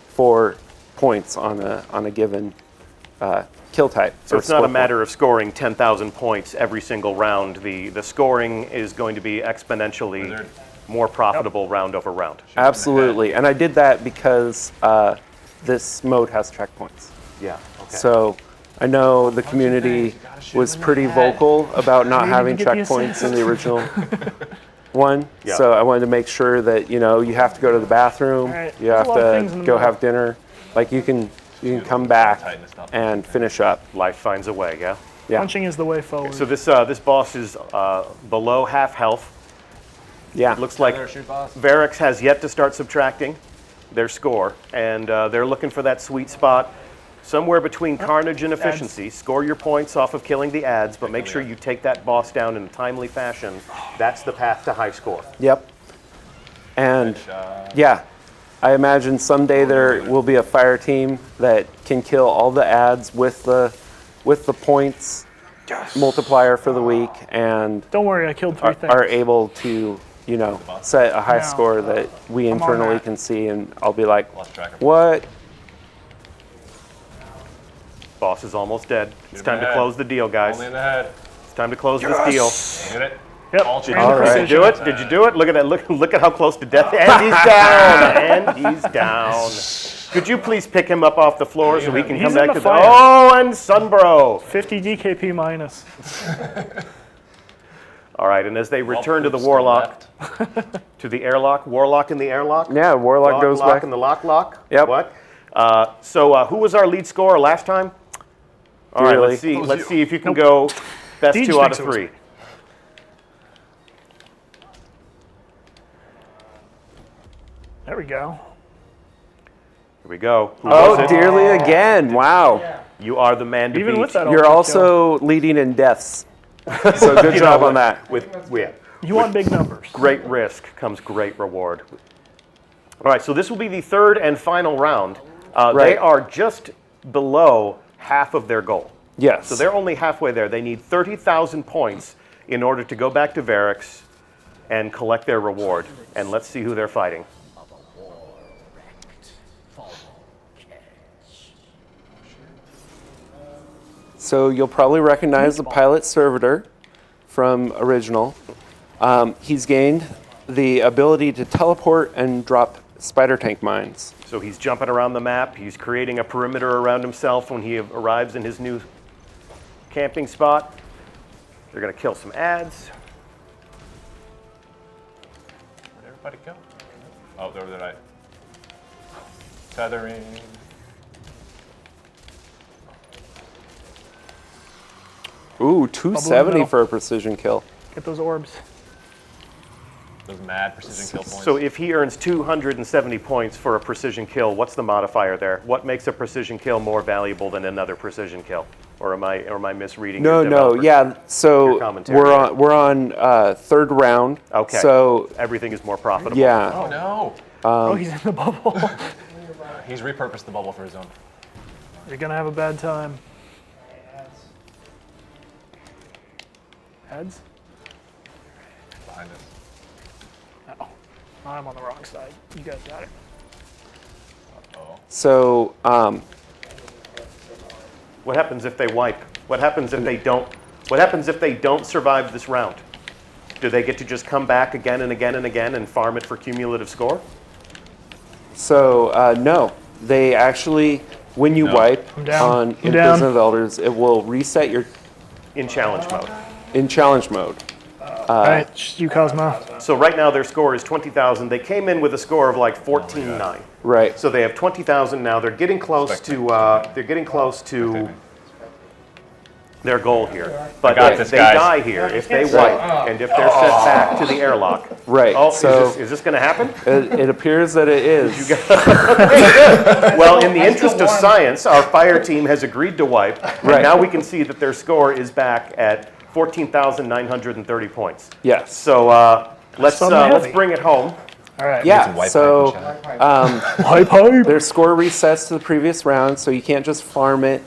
Speaker 4: for points on a given kill type.
Speaker 1: So it's not a matter of scoring 10,000 points every single round. The scoring is going to be exponentially more profitable round over round.
Speaker 4: Absolutely, and I did that because this mode has checkpoints.
Speaker 1: Yeah. Okay.
Speaker 4: So I know the community was pretty vocal about not
Speaker 2: Needed
Speaker 4: having
Speaker 2: to get the
Speaker 4: checkpoints in
Speaker 2: assist.
Speaker 4: the original one.
Speaker 1: Yeah.
Speaker 4: So I wanted to make sure that you have to go to the bathroom,
Speaker 2: Alright,
Speaker 4: you
Speaker 2: there's
Speaker 4: have
Speaker 2: a lot of things in
Speaker 4: to
Speaker 2: the
Speaker 4: go
Speaker 2: middle.
Speaker 4: have dinner. Like you can come back and finish up.
Speaker 1: Life finds a way. Yeah.
Speaker 4: Yeah.
Speaker 2: Punching is the way forward.
Speaker 1: So this boss is below half health.
Speaker 4: Yeah.
Speaker 1: It looks like Varix has yet to start subtracting their score, and they're looking for that sweet spot somewhere between carnage and efficiency. Score your points off of killing the ads, but make sure you take that boss down in a timely fashion. That's the path to high score.
Speaker 4: Yep. And yeah, I imagine someday there will be a fire team that can kill all the ads with the points multiplier for the week and
Speaker 2: Don't worry, I killed 3 things.
Speaker 4: are able to set a high
Speaker 2: No.
Speaker 4: score that we
Speaker 2: I'm on
Speaker 4: internally
Speaker 2: that.
Speaker 4: can see, and I'll be like,
Speaker 5: Lost track of
Speaker 4: what?
Speaker 1: Boss is almost dead. It's
Speaker 5: him
Speaker 1: time
Speaker 5: in
Speaker 1: to
Speaker 5: the
Speaker 1: close
Speaker 5: head.
Speaker 1: the deal, guys.
Speaker 5: Only in the head.
Speaker 1: It's time to close this deal.
Speaker 5: Hit it.
Speaker 2: Yep.
Speaker 5: All
Speaker 2: Did
Speaker 5: true.
Speaker 4: All right.
Speaker 1: Did you do it? Did you do it? Look at that. Look at how close to death. And he's down. And he's down. Could you please pick him up off the floor so we can
Speaker 2: He's
Speaker 1: come
Speaker 2: in
Speaker 1: back
Speaker 2: the
Speaker 1: to the...
Speaker 2: fire.
Speaker 1: Oh, and Sunbro.
Speaker 2: 50 DKP minus.
Speaker 1: All right, and as they return to the
Speaker 5: Still
Speaker 1: Warlock,
Speaker 5: left.
Speaker 1: to the airlock, Warlock in the airlock?
Speaker 4: Yeah, Warlock
Speaker 1: Lock,
Speaker 4: goes
Speaker 1: lock
Speaker 4: back.
Speaker 1: in the lock?
Speaker 4: Yep.
Speaker 1: What? So who was our lead scorer last time? All right,
Speaker 4: Really?
Speaker 1: let's see.
Speaker 5: That was
Speaker 1: Let's
Speaker 5: you.
Speaker 1: see if you can go best
Speaker 2: Deej
Speaker 1: 2 out
Speaker 2: thinks
Speaker 1: of
Speaker 2: it was
Speaker 1: 3.
Speaker 2: me. There we go.
Speaker 1: Here we go. Who was
Speaker 4: Oh,
Speaker 1: it?
Speaker 4: dearly again. Wow.
Speaker 1: You are the man to
Speaker 2: Even
Speaker 1: beat.
Speaker 2: with that,
Speaker 4: You're
Speaker 2: ultimate kill.
Speaker 4: also leading in deaths. So good
Speaker 1: You
Speaker 4: job
Speaker 1: know,
Speaker 4: on that.
Speaker 1: Yeah.
Speaker 2: You want big numbers.
Speaker 1: Great risk comes great reward. All right, so this will be the third and final round. They
Speaker 4: Right.
Speaker 1: are just below half of their goal.
Speaker 4: Yes.
Speaker 1: So they're only halfway there. They need 30,000 points in order to go back to Varix and collect their reward. And let's see who they're fighting.
Speaker 4: So you'll probably recognize the pilot servitor from original. He's gained the ability to teleport and drop spider tank mines.
Speaker 1: So he's jumping around the map. He's creating a perimeter around himself when he arrives in his new camping spot. They're going to kill some ads.
Speaker 5: Where'd everybody go? Oh, there they are. Tethering.
Speaker 4: Ooh, 270
Speaker 2: middle.
Speaker 4: for a precision kill.
Speaker 2: Get those orbs.
Speaker 5: Those mad precision kill points.
Speaker 1: So if he earns 270 points for a precision kill, what's the modifier there? What makes a precision kill more valuable than another precision kill? Or am I misreading?
Speaker 4: No,
Speaker 1: your
Speaker 4: no,
Speaker 1: developer?
Speaker 4: yeah.
Speaker 1: Your
Speaker 4: So
Speaker 1: commentary.
Speaker 4: we're on third round.
Speaker 1: Okay.
Speaker 4: So
Speaker 1: Everything is more profitable.
Speaker 4: yeah,
Speaker 5: Oh no!
Speaker 2: Oh, he's in the bubble.
Speaker 5: He's repurposed the bubble for his own.
Speaker 2: You're gonna have a bad time. Heads?
Speaker 5: Behind us.
Speaker 2: Oh, I'm on the wrong side. You guys got it.
Speaker 4: so
Speaker 1: What happens if they wipe? What happens if they don't? What happens if they don't survive this round? Do they get to just come back again and again and again and farm it for cumulative score?
Speaker 4: no, they actually, when you wipe
Speaker 2: I'm down.
Speaker 4: on
Speaker 2: I'm down.
Speaker 4: Imprison of Elders, it will reset your
Speaker 1: In challenge mode.
Speaker 4: in challenge mode.
Speaker 2: All right, just you, Cosmo.
Speaker 1: So right now their score is 20,000. They came in with a score of like 14.9.
Speaker 4: Right.
Speaker 1: So they have 20,000 now. They're getting close to their goal here. But
Speaker 5: got
Speaker 1: if
Speaker 5: this,
Speaker 1: they
Speaker 5: guys.
Speaker 1: die here, if they wipe, and if they're sent back to the airlock,
Speaker 4: Right.
Speaker 1: oh,
Speaker 4: so
Speaker 1: is this going to happen?
Speaker 4: it appears that it is.
Speaker 1: Well, in the interest of science, our fire team has agreed to wipe.
Speaker 4: Right.
Speaker 1: And now we can see that their score is back at 14,930 points.
Speaker 4: Yes.
Speaker 1: So let's
Speaker 2: something heavy.
Speaker 1: bring it home.
Speaker 2: All right.
Speaker 4: Yeah.
Speaker 5: White
Speaker 4: So
Speaker 2: Pipe, pipe.
Speaker 4: their score resets to the previous round, so you can't just farm it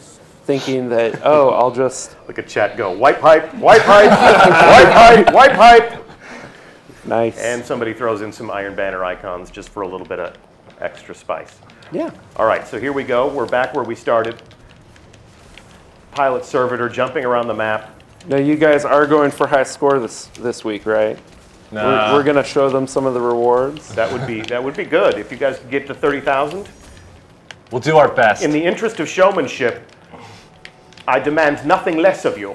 Speaker 4: thinking that, oh, I'll just
Speaker 1: Look at chat go. White pipe, white pipe, white pipe, white pipe.
Speaker 4: nice.
Speaker 1: And somebody throws in some Iron Banner icons just for a little bit of extra spice.
Speaker 4: yeah.
Speaker 1: All right, so here we go. We're back where we started. Pilot servitor jumping around the map.
Speaker 4: Now you guys are going for high score this week, right?
Speaker 5: Nah.
Speaker 4: We're gonna show them some of the rewards.
Speaker 1: That would be good if you guys could get to 30,000.
Speaker 5: We'll do our best.
Speaker 1: In the interest of showmanship, I demand nothing less of you.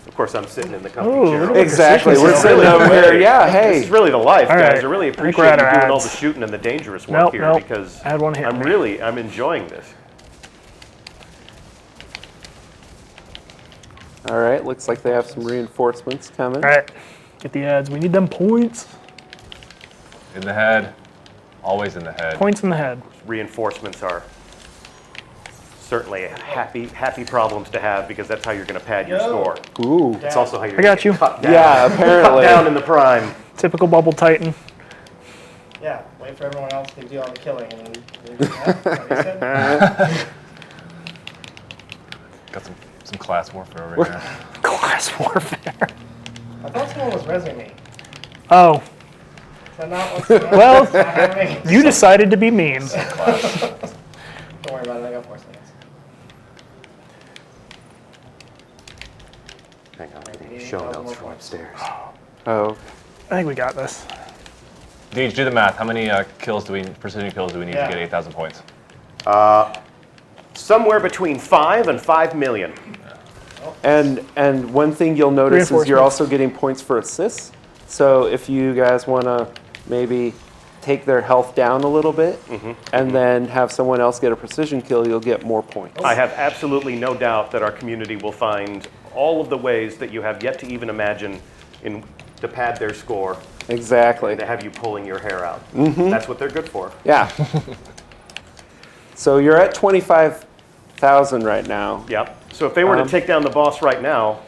Speaker 1: Of course, I'm sitting in the comfy
Speaker 2: Ooh,
Speaker 1: chair.
Speaker 2: look at
Speaker 4: Exactly.
Speaker 2: This
Speaker 4: We're
Speaker 2: is
Speaker 4: sitting
Speaker 1: really
Speaker 4: over
Speaker 1: great.
Speaker 4: here. Yeah.
Speaker 1: This is
Speaker 4: Hey.
Speaker 1: really the life,
Speaker 2: All
Speaker 1: guys.
Speaker 2: right.
Speaker 1: I really
Speaker 2: I think
Speaker 1: appreciate
Speaker 2: we're
Speaker 1: you
Speaker 2: at our
Speaker 1: doing all the
Speaker 2: ads.
Speaker 1: shooting and the dangerous work
Speaker 2: Nope,
Speaker 1: here
Speaker 2: nope.
Speaker 1: because
Speaker 2: Add one hit me.
Speaker 1: I'm enjoying this.
Speaker 4: All right. Looks like they have some reinforcements coming.
Speaker 2: All right. Get the ads. We need them points.
Speaker 5: In the head. Always in the head.
Speaker 2: Points in the head.
Speaker 1: Reinforcements are certainly happy problems to have because that's how you're going to pad your score.
Speaker 4: Ooh.
Speaker 1: It's also how you're
Speaker 2: I got
Speaker 1: gonna
Speaker 2: you.
Speaker 1: cut down.
Speaker 4: Yeah.
Speaker 1: Cut
Speaker 4: Apparently.
Speaker 1: down in the prime.
Speaker 2: Typical bubble titan.
Speaker 6: Yeah, wait for everyone else to do all the killing. And then, what he said?
Speaker 5: Got some class warfare over here.
Speaker 2: Class warfare.
Speaker 6: I thought someone was resing me.
Speaker 2: Oh,
Speaker 6: that not what's going on?
Speaker 2: Well,
Speaker 6: It's not happening.
Speaker 2: You decided to be mean.
Speaker 6: Don't worry about it. I got 4 seconds.
Speaker 1: Hang on, I'm getting show notes from upstairs.
Speaker 4: Oh,
Speaker 2: I think we got this.
Speaker 5: Deej, do the math. How many precision kills do we need to get 8,000 points?
Speaker 1: Somewhere between 5 and 5 million.
Speaker 4: and one thing you'll notice is you're
Speaker 2: Reinforcements.
Speaker 4: also getting points for assists. So if you guys want to maybe take their health down a little bit and then have someone else get a precision kill, you'll get more points.
Speaker 1: I have absolutely no doubt that our community will find all of the ways that you have yet to even imagine to pad their score,
Speaker 4: Exactly.
Speaker 1: to have you pulling your hair out. That's what they're good for.
Speaker 4: Yeah. So you're at 25,000 right now.
Speaker 1: Yep. So if they were to take down the boss right now,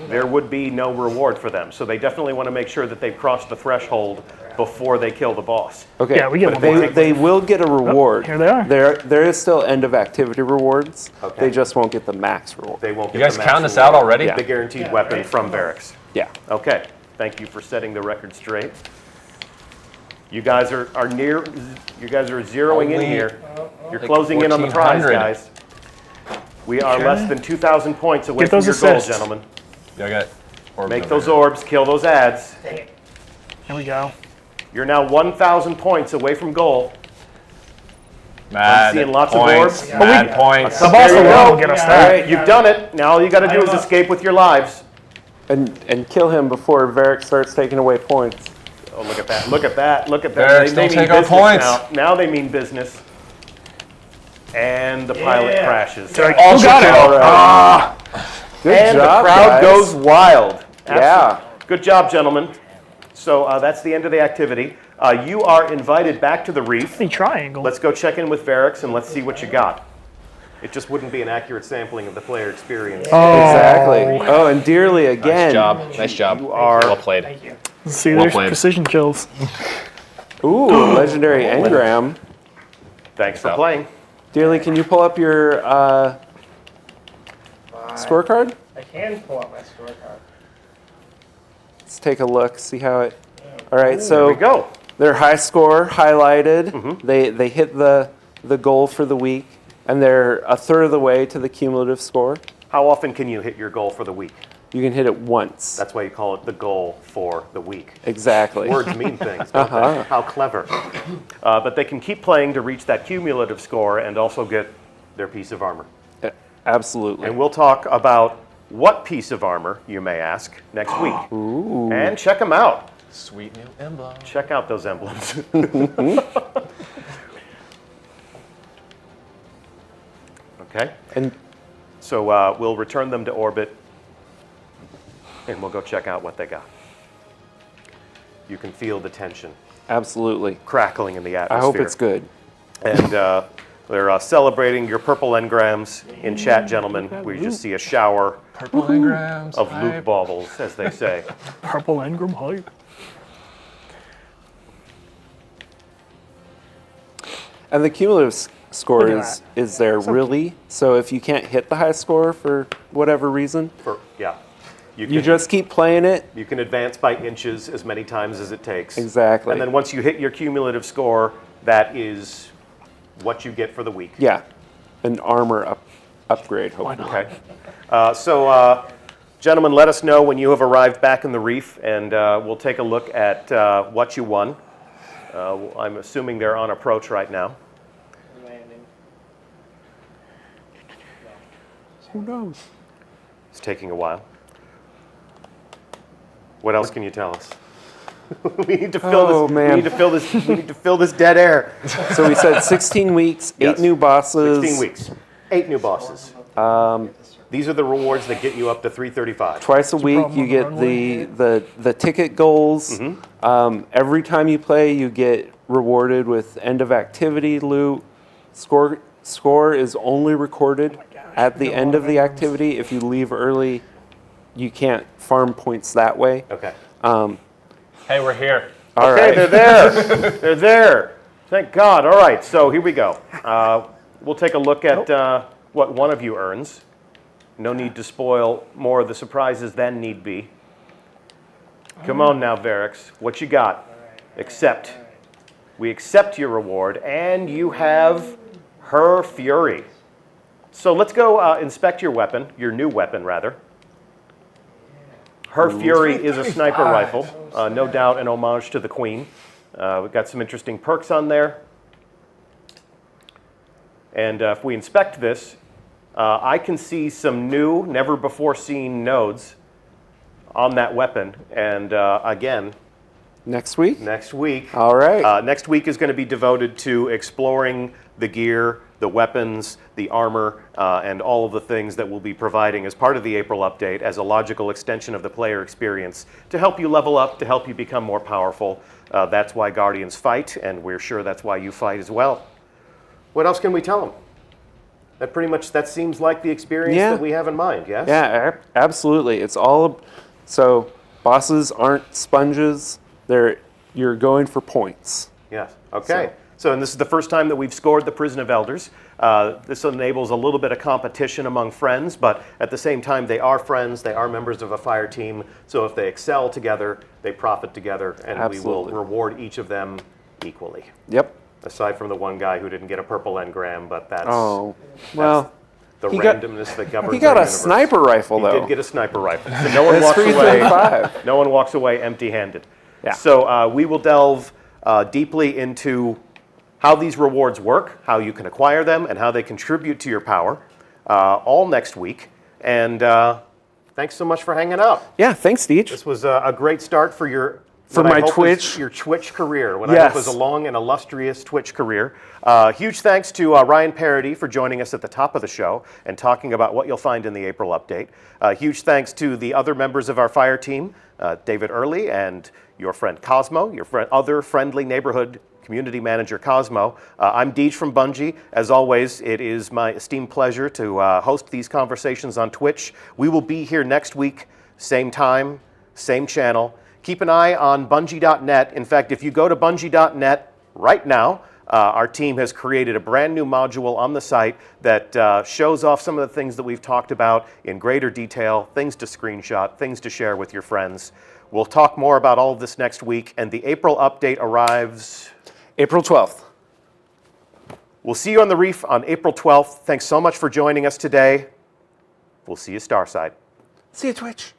Speaker 1: there would be no reward for them. So they definitely want to make sure that they've crossed the threshold before they kill the boss.
Speaker 4: Okay.
Speaker 2: Yeah, we get
Speaker 4: but
Speaker 2: one more.
Speaker 4: they will get a reward.
Speaker 2: here they are.
Speaker 4: There is still end of activity rewards.
Speaker 1: Okay.
Speaker 4: They just won't get the max reward.
Speaker 1: They won't get
Speaker 5: You guys
Speaker 1: the
Speaker 5: count
Speaker 1: max
Speaker 5: this out
Speaker 1: reward.
Speaker 5: already?
Speaker 4: Yeah.
Speaker 1: The guaranteed weapon from barracks.
Speaker 4: Yeah.
Speaker 1: Okay. Thank you for setting the record straight. You guys are near. You guys are zeroing in
Speaker 5: Only
Speaker 1: here. You're
Speaker 5: like
Speaker 1: closing in on the prize,
Speaker 5: 1,400.
Speaker 1: guys. We are less than 2,000 points away
Speaker 2: Get
Speaker 1: from
Speaker 2: those
Speaker 1: your goal,
Speaker 2: assists.
Speaker 1: gentlemen.
Speaker 5: Yeah, I got orbs
Speaker 1: Make
Speaker 5: over
Speaker 1: those
Speaker 5: here.
Speaker 1: orbs, kill those ads.
Speaker 2: Here we go.
Speaker 1: You're now 1,000 points away from goal.
Speaker 5: Mad
Speaker 1: seeing lots of
Speaker 5: points.
Speaker 1: orbs.
Speaker 5: Mad points.
Speaker 2: The boss
Speaker 1: There you
Speaker 2: alone
Speaker 1: go.
Speaker 2: will get us
Speaker 1: All
Speaker 2: that.
Speaker 1: right, you've done it. Now all you got to do is escape with your lives.
Speaker 4: And kill him before Varric starts taking away points.
Speaker 1: Oh, look at that! Look at that! Look at that!
Speaker 5: Barracks, don't take our points.
Speaker 1: Now they mean business. And the pilot
Speaker 6: Yeah.
Speaker 1: crashes.
Speaker 2: Who got it?
Speaker 4: All right. Good
Speaker 1: And
Speaker 4: job,
Speaker 1: the crowd
Speaker 4: guys.
Speaker 1: goes wild.
Speaker 4: Yeah.
Speaker 1: Good job, gentlemen. So that's the end of the activity. You are invited back to the reef.
Speaker 2: The triangle.
Speaker 1: Let's go check in with Varrics and let's see what you got. It just wouldn't be an accurate sampling of the player experience.
Speaker 4: Exactly. Oh, and Dearly again.
Speaker 5: Nice job.
Speaker 1: You are-
Speaker 5: well played.
Speaker 6: Thank you.
Speaker 2: See,
Speaker 5: Well
Speaker 2: there's
Speaker 5: played.
Speaker 2: precision kills.
Speaker 4: Ooh, legendary engram.
Speaker 1: Thanks for
Speaker 5: So-
Speaker 1: playing.
Speaker 4: Dearly, can you pull up your scorecard?
Speaker 6: I can pull up my scorecard.
Speaker 4: Let's take a look, see how it. All right,
Speaker 1: There
Speaker 4: so
Speaker 1: we go.
Speaker 4: their high score highlighted. They hit the goal for the week, and they're a third of the way to the cumulative score.
Speaker 1: How often can you hit your goal for the week?
Speaker 4: You can hit it once.
Speaker 1: That's why you call it the goal for the week.
Speaker 4: Exactly.
Speaker 1: Words mean things, don't they? How clever. But they can keep playing to reach that cumulative score and also get their piece of armor.
Speaker 4: Absolutely.
Speaker 1: And we'll talk about what piece of armor, you may ask, next week.
Speaker 4: Ooh.
Speaker 1: And check them out.
Speaker 5: Sweet new emblem.
Speaker 1: Check out those emblems. Okay,
Speaker 4: And
Speaker 1: so we'll return them to orbit and we'll go check out what they got. You can feel the tension
Speaker 4: absolutely.
Speaker 1: crackling in the
Speaker 4: I
Speaker 1: atmosphere.
Speaker 4: hope it's good.
Speaker 1: And they're celebrating your purple engrams in chat, gentlemen. We just see a shower
Speaker 5: Purple engrams.
Speaker 1: of loot baubles, as they say.
Speaker 2: Purple engram hype.
Speaker 4: And the cumulative score
Speaker 2: Look at
Speaker 4: is there really. So if you can't hit the high score for whatever reason,
Speaker 1: Yeah.
Speaker 4: you just keep playing it.
Speaker 1: You can advance by inches as many times as it takes.
Speaker 4: Exactly.
Speaker 1: And then once you hit your cumulative score, that is what you get for the week.
Speaker 4: Yeah. An armor upgrade, hopefully.
Speaker 1: Okay. Gentlemen, let us know when you have arrived back in the reef, and we'll take a look at what you won. I'm assuming they're on approach right now.
Speaker 6: Landing.
Speaker 4: Who knows?
Speaker 1: It's taking a while. What else can you tell us? We need to fill
Speaker 4: Oh,
Speaker 1: this.
Speaker 4: man.
Speaker 1: We need to fill this. We need to fill this dead air.
Speaker 4: So we said 16 weeks, 8
Speaker 1: Yes.
Speaker 4: new bosses.
Speaker 1: 16 weeks, 8 new bosses. These are the rewards that get you up to 335.
Speaker 4: Twice a week,
Speaker 2: problem
Speaker 4: you
Speaker 2: on the
Speaker 4: get the ticket goals. Every time you play, you get rewarded with end of activity loot. Score is only recorded at the end of the activity. If you leave early, you can't farm points that way.
Speaker 1: Okay.
Speaker 5: Hey, we're here.
Speaker 4: All
Speaker 1: Okay,
Speaker 4: right.
Speaker 1: they're there. They're there. Thank God. All right, so here we go. We'll take a look at what one of you earns. No need to spoil more of the surprises than need be. Come on now, Varrics. What you got? accept. We accept your reward, and you have Her Fury. So let's go inspect your weapon, your new weapon, rather. Her Fury is a sniper rifle, no doubt an homage to the Queen. We've got some interesting perks on there. And if we inspect this, I can see some new, never-before-seen nodes on that weapon. And again,
Speaker 4: Next week?
Speaker 1: next week.
Speaker 4: All right.
Speaker 1: Next week is going to be devoted to exploring the gear, the weapons, the armor, and all of the things that we'll be providing as part of the April update as a logical extension of the player experience to help you level up, to help you become more powerful. That's why Guardians fight, and we're sure that's why you fight as well. What else can we tell them? That seems like the experience that we have in mind, yes?
Speaker 4: Yeah, absolutely. It's all so bosses aren't sponges. You're going for points.
Speaker 1: Yes. Okay. So, and this is the first time that we've scored the Prison of Elders. This enables a little bit of competition among friends, but at the same time, they are friends. They are members of a fire team. So if they excel together, they profit together, and we will reward each of them equally.
Speaker 4: Yep.
Speaker 1: Aside from the one guy who didn't get a purple engram, but that's
Speaker 4: well,
Speaker 1: the
Speaker 4: he got-
Speaker 1: randomness that governs.
Speaker 4: he got
Speaker 1: our
Speaker 4: a
Speaker 1: universe.
Speaker 4: sniper rifle,
Speaker 1: He
Speaker 4: though.
Speaker 1: did get a sniper rifle. So no one
Speaker 4: That's
Speaker 1: walks away.
Speaker 4: 335.
Speaker 1: No one walks away empty-handed.
Speaker 4: Yeah.
Speaker 1: So we will delve deeply into how these rewards work, how you can acquire them, and how they contribute to your power, all next week. And thanks so much for hanging out.
Speaker 4: Yeah, thanks, Deej.
Speaker 1: This was a great start for your
Speaker 4: For
Speaker 1: what I
Speaker 4: my
Speaker 1: hope
Speaker 4: Twitch.
Speaker 1: is your Twitch career. What I hope
Speaker 4: Yes.
Speaker 1: is a long and illustrious Twitch career. Huge thanks to Ryan Parody for joining us at the top of the show and talking about what you'll find in the April update. Huge thanks to the other members of our fire team, David Early and your friend Cosmo, your other friendly neighborhood community manager Cosmo. I'm Deej from Bungie. As always, it is my esteemed pleasure to host these conversations on Twitch. We will be here next week, same time, same channel. Keep an eye on Bungie.net. In fact, if you go to Bungie.net right now, our team has created a brand new module on the site that shows off some of the things that we've talked about in greater detail, things to screenshot, things to share with your friends. We'll talk more about all of this next week, and the April update arrives
Speaker 4: April 12th.
Speaker 1: We'll see you on the reef on April 12th. Thanks so much for joining us today. We'll see you Starside.
Speaker 4: See you, Twitch.